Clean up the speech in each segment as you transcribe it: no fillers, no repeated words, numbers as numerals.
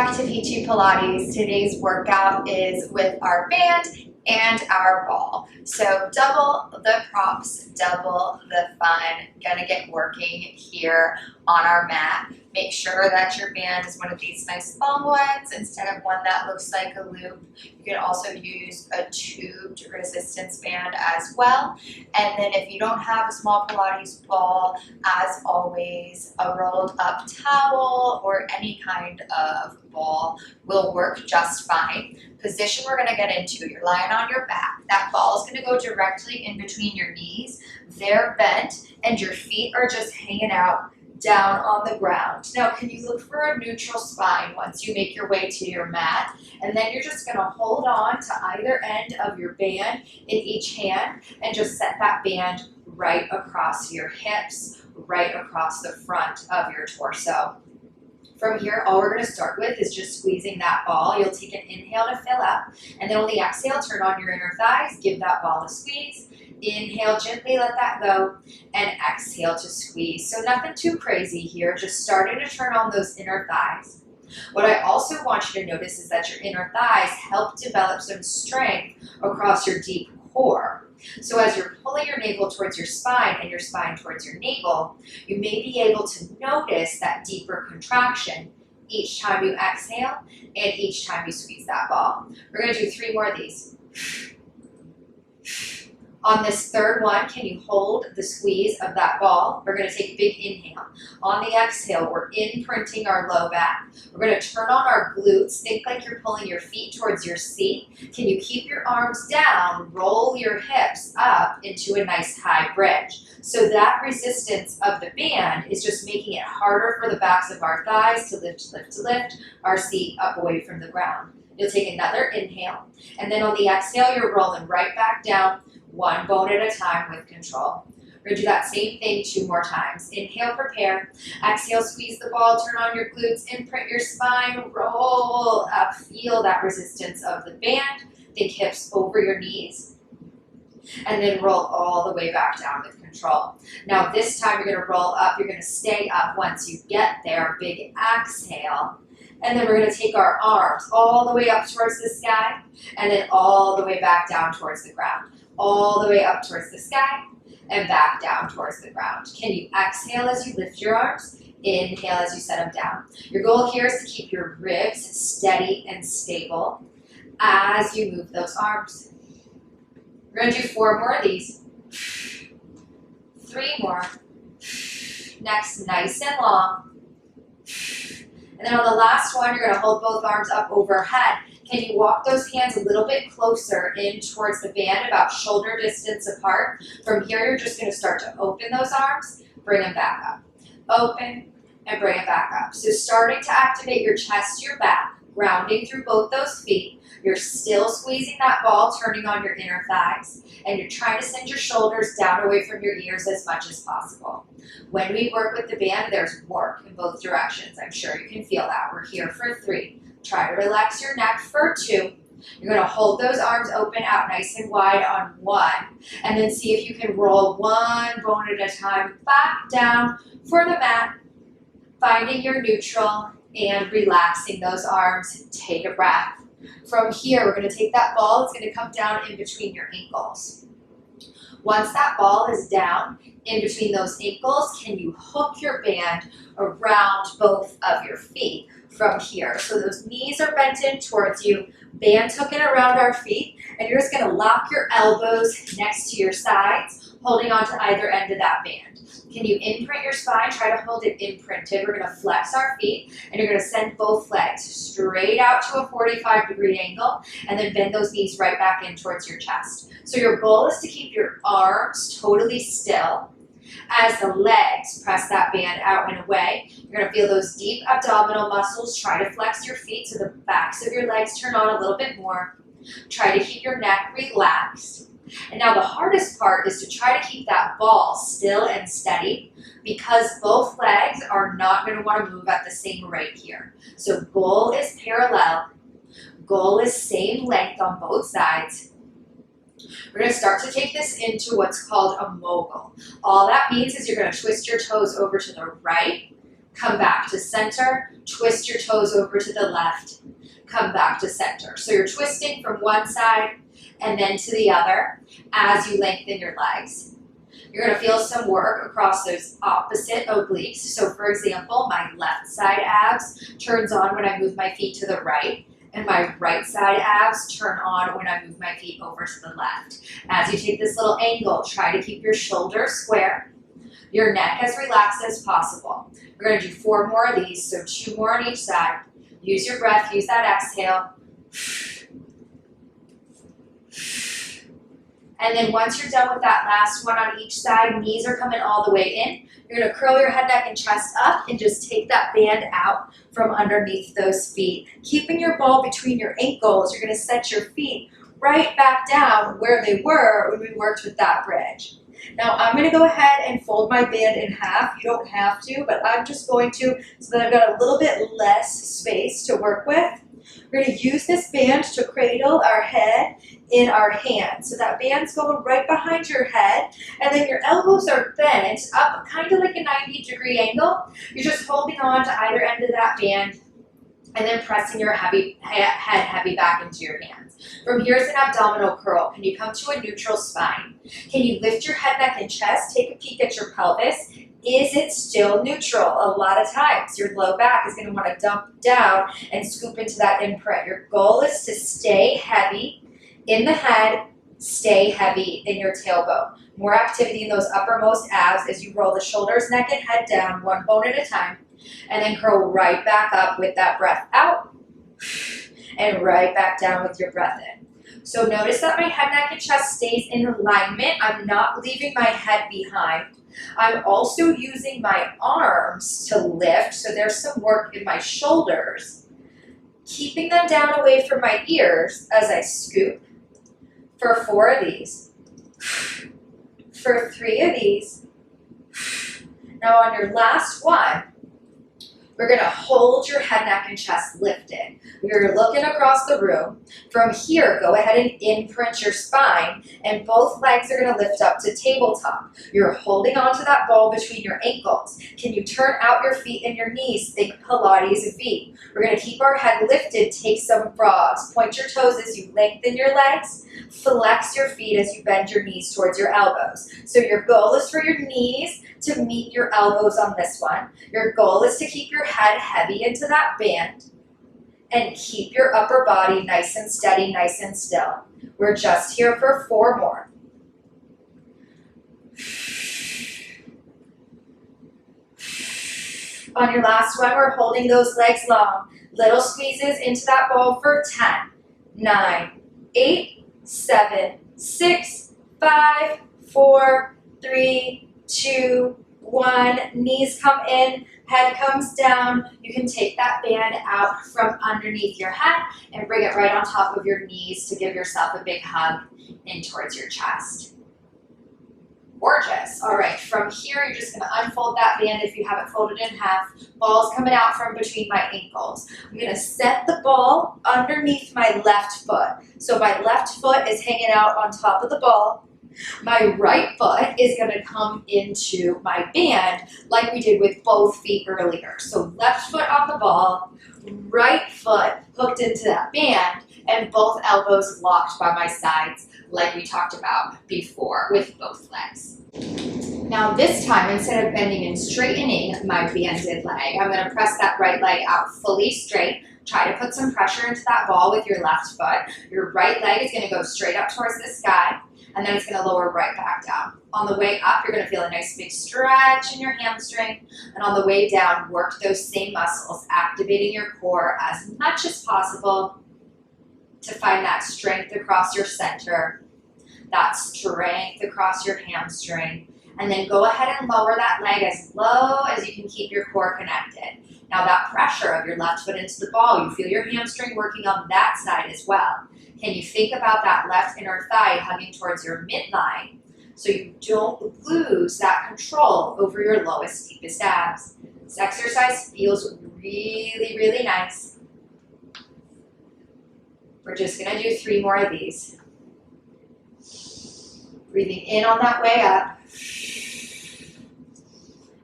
back to PT Pilates. Today's workout is with our band and our ball. So double the props, double the fun. Gonna get working here on our mat. Make sure that your band is one of these nice long ones instead of one that looks like a loop. You can also use a tubed resistance band as well. And then if you don't have a small Pilates ball, as always, a rolled up towel or any kind of ball will work just fine. Position we're gonna get into, you're lying on your back. That ball is gonna go directly in between your knees. They're bent and your feet are just hanging out down on the ground. Now, can you look for a neutral spine once you make your way to your mat? And then you're just gonna hold on to either end of your band in each hand and just set that band right across your hips, right across the front of your torso. From here, all we're gonna start with is just squeezing that ball. You'll take an inhale to fill up, and then on the exhale, turn on your inner thighs, give that ball a squeeze. Inhale, gently let that go, and exhale to squeeze. So nothing too crazy here, just starting to turn on those inner thighs. What I also want you to notice is that your inner thighs help develop some strength across your deep core. So as you're pulling your navel towards your spine and your spine towards your navel, you may be able to notice that deeper contraction each time you exhale and each time you squeeze that ball. We're gonna do 3 more of these. On this third one, can you hold the squeeze of that ball? We're gonna take a big inhale. On the exhale, we're imprinting our low back. We're gonna turn on our glutes. Think like you're pulling your feet towards your seat. Can you keep your arms down, roll your hips up into a nice high bridge? So that resistance of the band is just making it harder for the backs of our thighs to lift our seat up away from the ground. You'll take another inhale, and then on the exhale, you're rolling right back down, one bone at a time with control. We're gonna do that same thing 2 more times. Inhale, prepare. Exhale, squeeze the ball, turn on your glutes, imprint your spine, roll up. Feel that resistance of the band. Think hips over your knees. And then roll all the way back down with control. Now this time you're gonna roll up, you're gonna stay up once you get there. Big exhale. And then we're gonna take our arms all the way up towards the sky and then all the way back down towards the ground. All the way up towards the sky and back down towards the ground. Can you exhale as you lift your arms? Inhale as you set them down. Your goal here is to keep your ribs steady and stable as you move those arms. We're gonna do 4 more of these. 3 more. Next, nice and long. And then on the last one, you're gonna hold both arms up overhead. Can you walk those hands a little bit closer in towards the band, about shoulder distance apart? From here, you're just gonna start to open those arms, bring them back up. Open and bring it back up. So starting to activate your chest, your back, grounding through both those feet. You're still squeezing that ball, turning on your inner thighs, and you're trying to send your shoulders down away from your ears as much as possible. When we work with the band, there's work in both directions. I'm sure you can feel that. We're here for 3. Try to relax your neck for 2. You're gonna hold those arms open out nice and wide on 1, and then see if you can roll 1 bone at a time back down for the mat, finding your neutral and relaxing those arms. Take a breath. From here, we're gonna take that ball, it's gonna come down in between your ankles. Once that ball is down in between those ankles, can you hook your band around both of your feet from here? So those knees are bent in towards you, band hooking around our feet, and you're just gonna lock your elbows next to your sides, holding on to either end of that band. Can you imprint your spine? Try to hold it imprinted. We're gonna flex our feet, and you're gonna send both legs straight out to a 45-degree angle, and then bend those knees right back in towards your chest. So your goal is to keep your arms totally still as the legs press that band out and away. You're gonna feel those deep abdominal muscles. Try to flex your feet so the backs of your legs turn on a little bit more. Try to keep your neck relaxed. And now the hardest part is to try to keep that ball still and steady, because both legs are not gonna wanna move at the same rate here. So goal is parallel. Goal is same length on both sides. We're going to start to take this into what's called a mogul. All that means is you're going to twist your toes over to the right, come back to center, twist your toes over to the left, come back to center. So you're twisting from one side and then to the other as you lengthen your legs. You're gonna feel some work across those opposite obliques. So for example, my left side abs turns on when I move my feet to the right, and my right side abs turn on when I move my feet over to the left. As you take this little angle, try to keep your shoulders square, your neck as relaxed as possible. We're gonna do 4 more of these, so 2 more on each side. Use your breath, use that exhale. And then once you're done with that last one on each side, knees are coming all the way in. You're gonna curl your head, neck, and chest up and just take that band out from underneath those feet. Keeping your ball between your ankles, you're gonna set your feet right back down where they were when we worked with that bridge. Now I'm gonna go ahead and fold my band in half. You don't have to, but I'm just going to so that I've got a little bit less space to work with. We're gonna use this band to cradle our head in our hands. So that band's going right behind your head, and then your elbows are bent up kind of like a 90-degree angle. You're just holding on to either end of that band and then pressing your head heavy back into your hands. From here is an abdominal curl. Can you come to a neutral spine? Can you lift your head, neck, and chest? Take a peek at your pelvis. Is it still neutral? A lot of times your low back is going to want to dump down and scoop into that imprint. Your goal is to stay heavy in the head, stay heavy in your tailbone. More activity in those uppermost abs as you roll the shoulders, neck, and head down, one bone at a time, and then curl right back up with that breath out and right back down with your breath in. So notice that my head, neck, and chest stays in alignment. I'm not leaving my head behind. I'm also using my arms to lift, so there's some work in my shoulders, keeping them down away from my ears as I scoop for 4 of these, for 3 of these. Now on your last one, we're gonna hold your head, neck, and chest lifted. We're looking across the room. From here, go ahead and imprint your spine, and both legs are gonna lift up to tabletop. You're holding onto that ball between your ankles. Can you turn out your feet and your knees? Think Pilates V. We're gonna keep our head lifted, take some frogs. Point your toes as you lengthen your legs. Flex your feet as you bend your knees towards your elbows. So your goal is for your knees to meet your elbows on this one. Your goal is to keep your head heavy into that band and keep your upper body nice and steady, nice and still. We're just here for 4 more. On your last one, we're holding those legs long. Little squeezes into that ball for 10, 9, 8, 7, 6, 5, 4, 3, 2, 1. Knees come in, head comes down. You can take that band out from underneath your head and bring it right on top of your knees to give yourself a big hug in towards your chest. Gorgeous. All right, from here, you're just gonna unfold that band if you have it folded in half. Ball's coming out from between my ankles. I'm gonna set the ball underneath my left foot. So my left foot is hanging out on top of the ball. My right foot is gonna come into my band like we did with both feet earlier. So left foot on the ball, right foot hooked into that band, and both elbows locked by my sides like we talked about before with both legs. Now this time, instead of bending and straightening my banded leg, I'm gonna press that right leg out fully straight. Try to put some pressure into that ball with your left foot. Your right leg is gonna go straight up towards the sky, and then it's gonna lower right back down. On the way up, you're gonna feel a nice big stretch in your hamstring, and on the way down, work those same muscles, activating your core as much as possible to find that strength across your center, that strength across your hamstring, and then go ahead and lower that leg as low as you can keep your core connected. Now that pressure of your left foot into the ball, you feel your hamstring working on that side as well. Can you think about that left inner thigh hugging towards your midline so you don't lose that control over your lowest, deepest abs? This exercise feels really, really nice. We're just gonna do 3 more of these. Breathing in on that way up.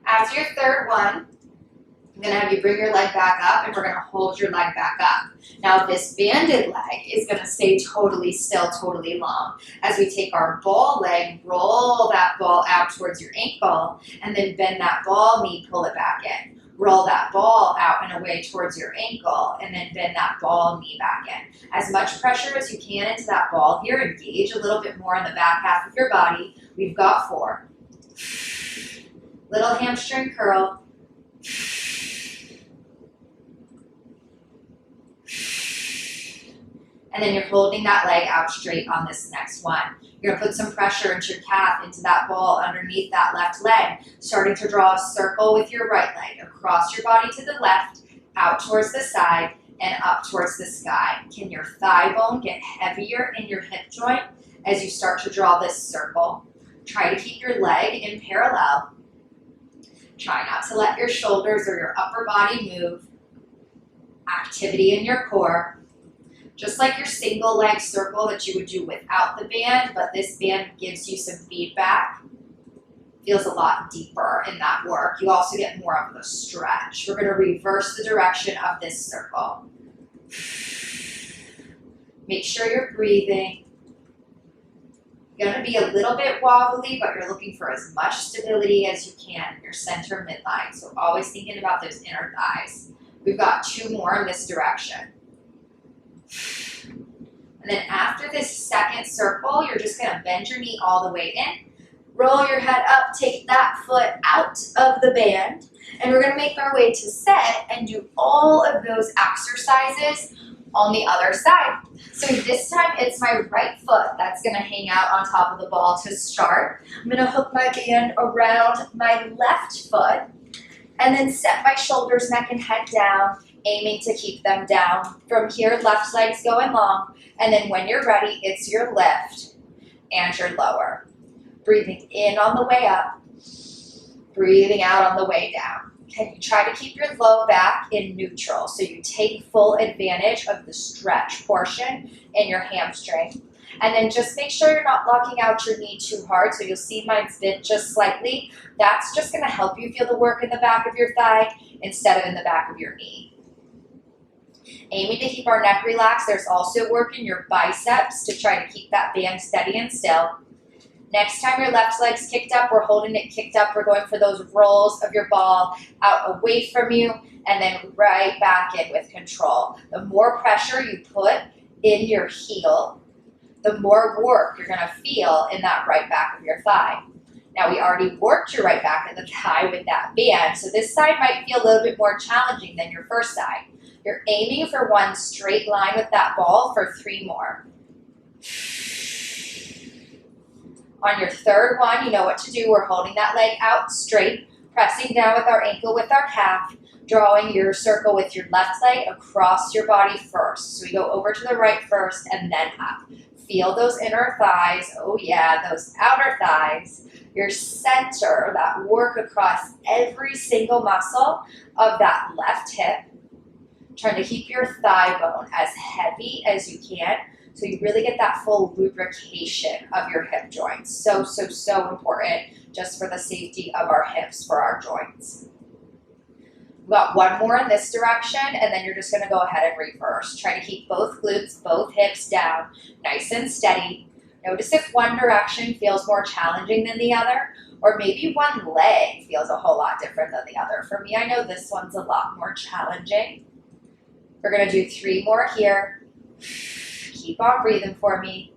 After your third one, I'm gonna have you bring your leg back up and we're gonna hold your leg back up. Now this banded leg is gonna stay totally still, totally long. As we take our ball leg, roll that ball out towards your ankle, and then bend that ball knee, pull it back in. Roll that ball out and away towards your ankle, and then bend that ball knee back in. As much pressure as you can into that ball here. Engage a little bit more in the back half of your body. We've got 4. Little hamstring curl. And then you're holding that leg out straight on this next one. You're gonna put some pressure into your calf, into that ball underneath that left leg, starting to draw a circle with your right leg across your body to the left, out towards the side, and up towards the sky. Can your thigh bone get heavier in your hip joint as you start to draw this circle? Try to keep your leg in parallel. Try not to let your shoulders or your upper body move. Activity in your core. Just like your single leg circle that you would do without the band, but this band gives you some feedback. Feels a lot deeper in that work. You also get more of the stretch. We're gonna reverse the direction of this circle. Make sure you're breathing. You're gonna be a little bit wobbly, but you're looking for as much stability as you can in your center midline. So always thinking about those inner thighs. We've got 2 more in this direction. And then after this second circle, you're just gonna bend your knee all the way in, roll your head up, take that foot out of the band, and we're gonna make our way to set and do all of those exercises on the other side. So this time it's my right foot that's gonna hang out on top of the ball to start. I'm gonna hook my band around my left foot and then set my shoulders, neck, and head down, aiming to keep them down. From here, left leg's going long, and then when you're ready, it's your lift and your lower. Breathing in on the way up, breathing out on the way down. Okay, you try to keep your low back in neutral, so you take full advantage of the stretch portion in your hamstring. And then just make sure you're not locking out your knee too hard, so you'll see mine's bent just slightly. That's just gonna help you feel the work in the back of your thigh instead of in the back of your knee. Aiming to keep our neck relaxed. There's also work in your biceps to try to keep that band steady and still. Next time your left leg's kicked up, we're holding it kicked up. We're going for those rolls of your ball out away from you and then right back in with control. The more pressure you put in your heel, the more work you're gonna feel in that right back of your thigh. Now we already worked your right back of the thigh with that band, so this side might feel a little bit more challenging than your first side. You're aiming for one straight line with that ball for 3 more. On your third one, you know what to do. We're holding that leg out straight, pressing down with our ankle with our calf, drawing your circle with your left leg across your body first. So we go over to the right first and then up. Feel those inner thighs. Oh yeah, those outer thighs. Your center, that work across every single muscle of that left hip. Trying to keep your thigh bone as heavy as you can so you really get that full lubrication of your hip joints. So, so, so important just for the safety of our hips for our joints. We've got 1 more in this direction, and then you're just gonna go ahead and reverse. Try to keep both glutes, both hips down, nice and steady. Notice if one direction feels more challenging than the other, or maybe one leg feels a whole lot different than the other. For me, I know this one's a lot more challenging. We're gonna do 3 more here. Keep on breathing for me.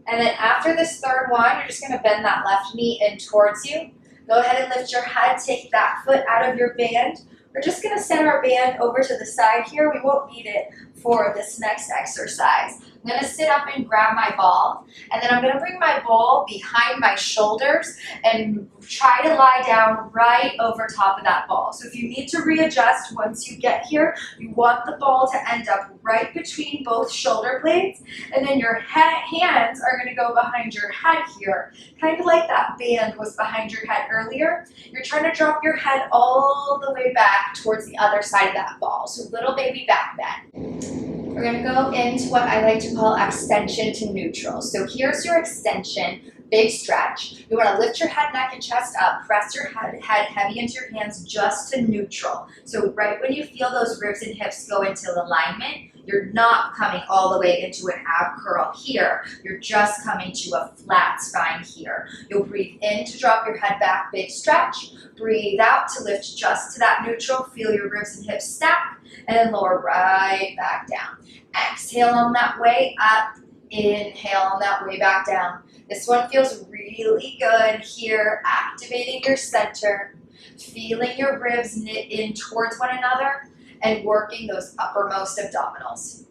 And then after this third one, you're just gonna bend that left knee in towards you. Go ahead and lift your head, take that foot out of your band. We're just gonna send our band over to the side here. We won't need it for this next exercise. I'm gonna sit up and grab my ball, and then I'm gonna bring my ball behind my shoulders and try to lie down right over top of that ball. So if you need to readjust once you get here, you want the ball to end up right between both shoulder blades, and then your hands are gonna go behind your head here, kind of like that band was behind your head earlier. You're trying to drop your head all the way back towards the other side of that ball. So little baby back bend. We're gonna go into what I like to call extension to neutral. So here's your extension. Big stretch. You want to lift your head, neck, and chest up. Press your head heavy into your hands just to neutral. So right when you feel those ribs and hips go into alignment, you're not coming all the way into an ab curl here. You're just coming to a flat spine here. You'll breathe in to drop your head back, big stretch. Breathe out to lift just to that neutral. Feel your ribs and hips stack, and then lower right back down. Exhale on that way up. Inhale on that way back down. This one feels really good here, activating your center, feeling your ribs knit in towards one another, and working those uppermost abdominals.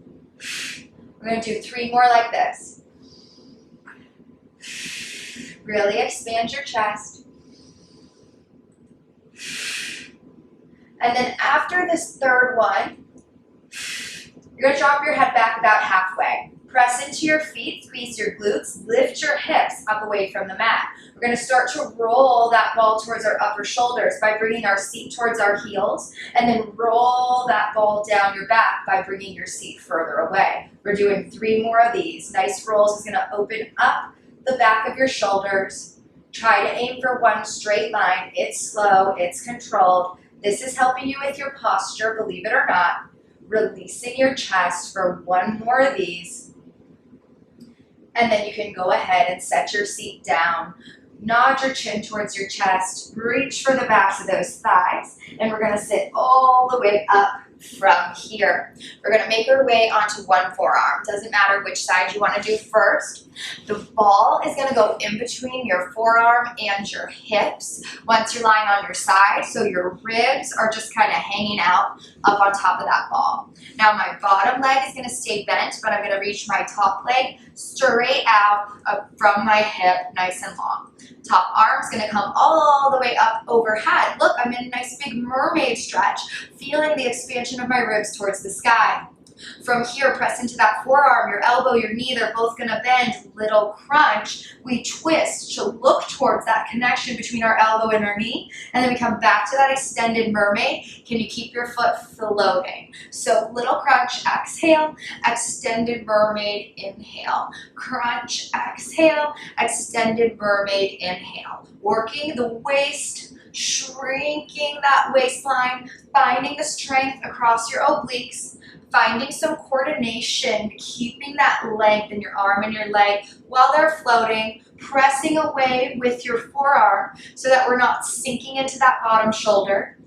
We're going to do 3 more like this. Really expand your chest. And then after this third one, you're going to drop your head back about halfway. Press into your feet, squeeze your glutes, lift your hips up away from the mat. We're going to start to roll that ball towards our upper shoulders by bringing our seat towards our heels, and then roll that ball down your back by bringing your seat further away. We're doing 3 more of these. Nice rolls is going to open up the back of your shoulders. Try to aim for one straight line. It's slow, it's controlled. This is helping you with your posture, believe it or not. Releasing your chest for 1 more of these. And then you can go ahead and set your seat down. Nod your chin towards your chest. Reach for the backs of those thighs. And we're going to sit all the way up from here. We're going to make our way onto one forearm. Doesn't matter which side you want to do first. The ball is going to go in between your forearm and your hips once you're lying on your side, so your ribs are just kind of hanging out up on top of that ball. Now my bottom leg is going to stay bent, but I'm going to reach my top leg straight out from my hip, nice and long. Top arm's going to come all the way up overhead. Look, I'm in a nice big mermaid stretch, feeling the expansion of my ribs towards the sky. From here, press into that forearm, your elbow, your knee, they're both going to bend, little crunch. We twist to look towards that connection between our elbow and our knee, and then we come back to that extended mermaid. Can you keep your foot floating? So little crunch, exhale, extended mermaid, inhale. Crunch, exhale, extended mermaid, inhale. Working the waist, shrinking that waistline, finding the strength across your obliques, finding some coordination, keeping that length in your arm and your leg while they're floating, pressing away with your forearm so that we're not sinking into that bottom shoulder.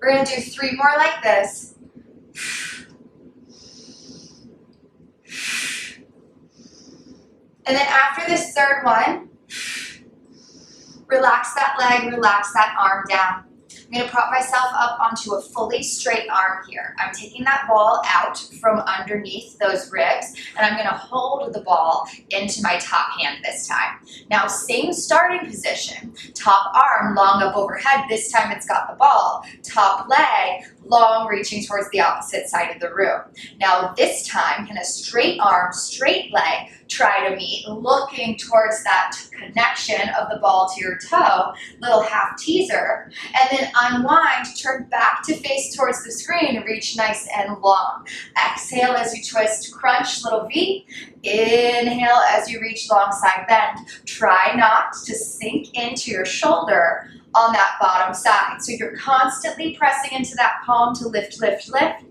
We're going to do 3 more like this. And then after this third one, relax that leg, relax that arm down. I'm going to prop myself up onto a fully straight arm here. I'm taking that ball out from underneath those ribs, and I'm going to hold the ball into my top hand this time. Now, same starting position. Top arm long up overhead. This time it's got the ball. Top leg long, reaching towards the opposite side of the room. Now this time, in a straight arm, straight leg, try to meet, looking towards that connection of the ball to your toe, little half teaser, and then unwind, turn back to face towards the screen, reach nice and long. Exhale as you twist, crunch, little V. Inhale as you reach long side bend. Try not to sink into your shoulder on that bottom side. So you're constantly pressing into that palm to lift, lift, lift.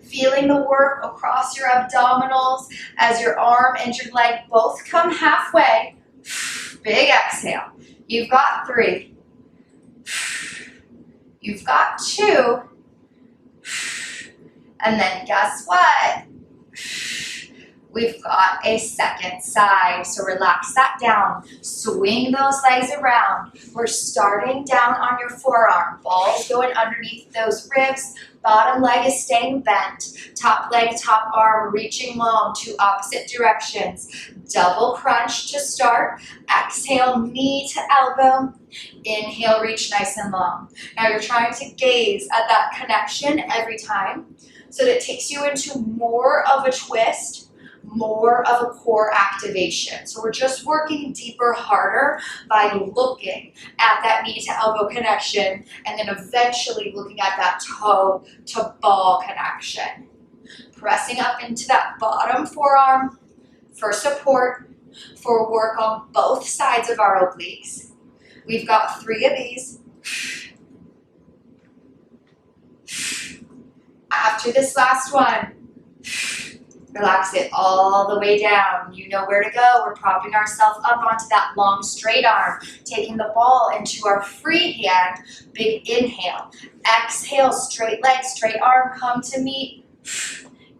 Feeling the work across your abdominals as your arm and your leg both come halfway. Big exhale. You've got 3. You've got 2. And then guess what? We've got a second side, so relax that down. Swing those legs around. We're starting down on your forearm. Balls going underneath those ribs. Bottom leg is staying bent. Top leg, top arm reaching long, 2 opposite directions. Double crunch to start. Exhale, knee to elbow. Inhale, reach nice and long. Now you're trying to gaze at that connection every time so that it takes you into more of a twist, more of a core activation. So we're just working deeper, harder by looking at that knee to elbow connection and then eventually looking at that toe to ball connection. Pressing up into that bottom forearm for support. for work on both sides of our obliques. We've got 3 of these. After this last one, relax it all the way down. You know where to go. We're propping ourselves up onto that long straight arm, taking the ball into our free hand. Big inhale. Exhale, straight leg, straight arm, come to meet.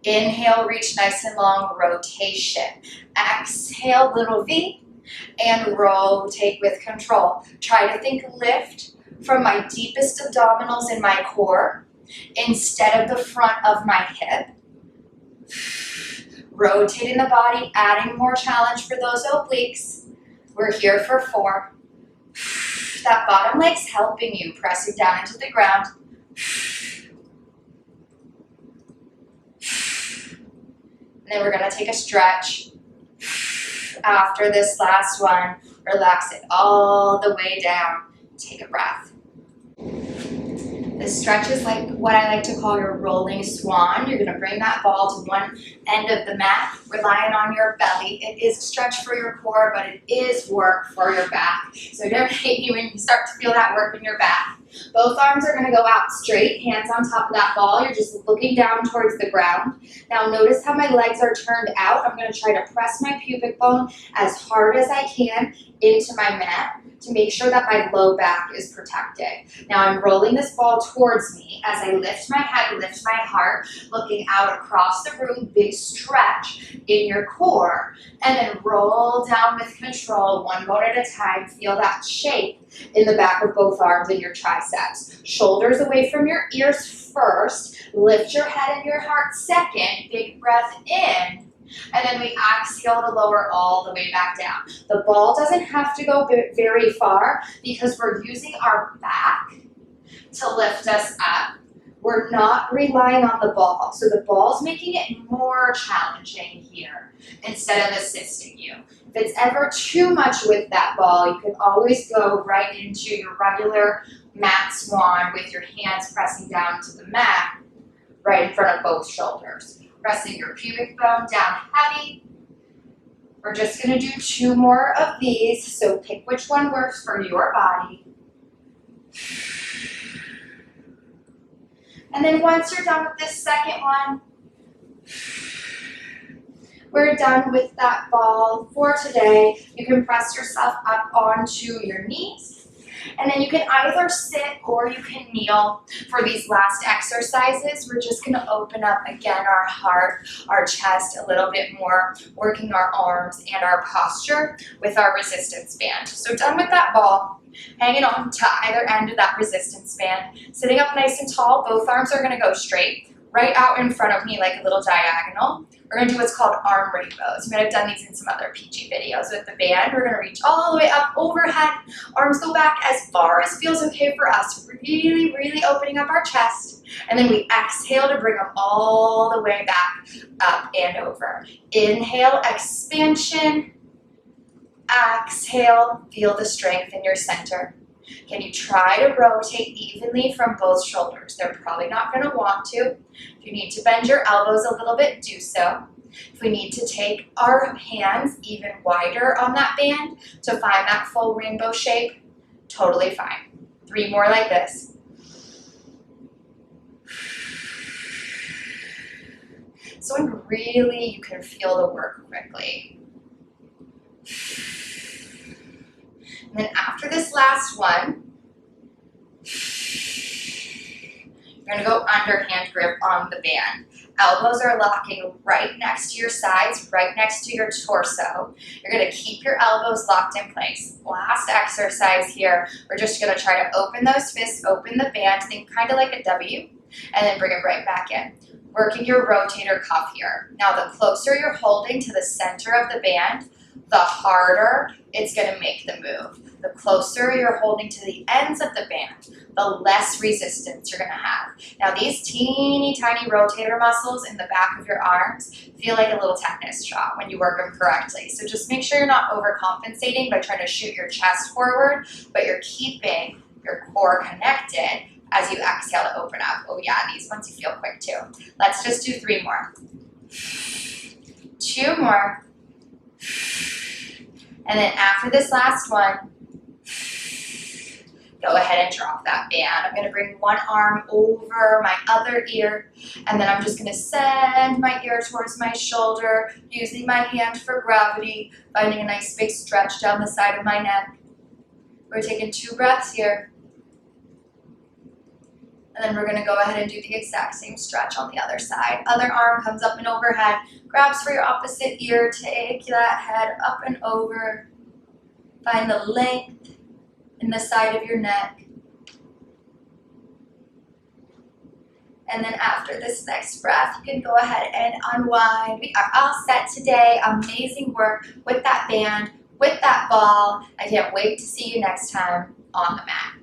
Inhale, reach nice and long, rotation. Exhale, little V, and rotate with control. Try to think lift from my deepest abdominals in my core instead of the front of my hip. Rotating the body, adding more challenge for those obliques. We're here for 4. That bottom leg's helping you, pressing down into the ground. And then we're gonna take a stretch. After this last one, relax it all the way down. Take a breath. This stretch is like what I like to call your rolling swan. You're gonna bring that ball to one end of the mat, relying on your belly. It is a stretch for your core, but it is work for your back. So don't hate me when you start to feel that work in your back. Both arms are gonna go out straight, hands on top of that ball. You're just looking down towards the ground. Now notice how my legs are turned out. I'm gonna try to press my pubic bone as hard as I can into my mat to make sure that my low back is protected. Now I'm rolling this ball towards me as I lift my head, lift my heart, looking out across the room, big stretch in your core, and then roll down with control, one bone at a time. Feel that shape in the back of both arms and your triceps. Shoulders away from your ears first, lift your head and your heart second, big breath in. And then we exhale to lower all the way back down. The ball doesn't have to go very far because we're using our back to lift us up. We're not relying on the ball. So the ball's making it more challenging here instead of assisting you. If it's ever too much with that ball, you can always go right into your regular mat swan with your hands pressing down to the mat right in front of both shoulders. Pressing your pubic bone down heavy. We're just gonna do 2 more of these, so pick which one works for your body. And then once you're done with this second one, we're done with that ball for today. You can press yourself up onto your knees. And then you can either sit or you can kneel for these last exercises. We're just gonna open up again our heart, our chest a little bit more, working our arms and our posture with our resistance band. So done with that ball, hanging on to either end of that resistance band, sitting up nice and tall, both arms are gonna go straight, right out in front of me like a little diagonal. We're gonna do what's called arm rainbows. You might have done these in some other PG videos with the band. We're gonna reach all the way up overhead. Arms go back as far as feels okay for us. Really, really opening up our chest. And then we exhale to bring them all the way back up and over. Inhale, expansion. Exhale, feel the strength in your center. Can you try to rotate evenly from both shoulders? They're probably not going to want to. If you need to bend your elbows a little bit, do so. If we need to take our hands even wider on that band to find that full rainbow shape, totally fine. 3 more like this. So when really you can feel the work quickly. And then after this last one, you're going to go underhand grip on the band. Elbows are locking right next to your sides, right next to your torso. You're going to keep your elbows locked in place. Last exercise here, we're just going to try to open those fists, open the band, think kind of like a W, and then bring it right back in. Working your rotator cuff here. Now the closer you're holding to the center of the band, the harder it's going to make the move. The closer you're holding to the ends of the band, the less resistance you're going to have. Now these teeny tiny rotator muscles in the back of your arms feel like a little tetanus shot when you work them correctly. So just make sure you're not overcompensating by trying to shoot your chest forward, but you're keeping your core connected as you exhale to open up. Oh yeah, these ones you feel quick too. Let's just do 3 more. 2 more. And then after this last one, go ahead and drop that band. I'm gonna bring one arm over my other ear, and then I'm just gonna send my ear towards my shoulder, using my hand for gravity, finding a nice big stretch down the side of my neck. We're taking 2 breaths here. And then we're gonna go ahead and do the exact same stretch on the other side. Other arm comes up and overhead, grabs for your opposite ear, take that head up and over. Find the length in the side of your neck. And then after this next breath, you can go ahead and unwind. We are all set today. Amazing work with that band, with that ball. I can't wait to see you next time on the mat.